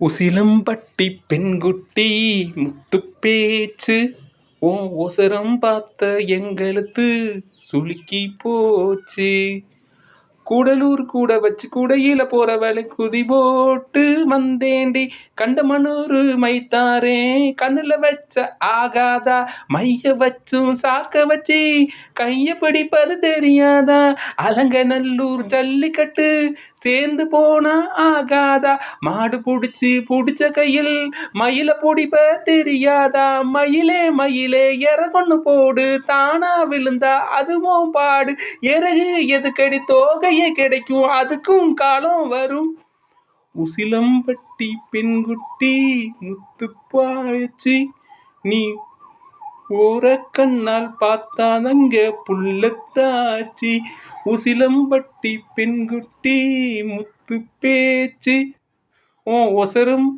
உசிலம்பட்டி பெண்குட்டி முத்துப்பேச்சு உன் ஒசரம் பார்த்த எங்களுக்கு சுளுக்கி போச்சு. கூடலூர் கூட வச்சு கூடையில போற வேலை குதி போட்டு வந்தேண்டி கண்டமனூரு மைத்தாரே கண்ணுல வச்ச ஆகாதா மைய வச்சும் சாக்க வச்சு கைய பிடிப்பது தெரியாதா அலங்கநல்லூர் ஜல்லிக்கட்டு சேர்ந்து போனா ஆகாதா மாடு புடிச்ச கையில் மயில பிடிப்ப தெரியாதா மயிலே மயிலே இறகொன்னு போடு தானா விழுந்தா அதுவும் பாடு இறகு எதுக்கடி தோகையே கிடைக்கும் அதுக்கும் காலம் வரும். உசிலம்பட்டி பெண்குட்டி முத்துப்பாய்ச்சி நீ ஓரக்கண்ணால் பார்த்தாதங்க புள்ளத்தாச்சி. உசிலம்பட்டி பெண்குட்டி முத்துப்பேச்சு உன் ஒசரம்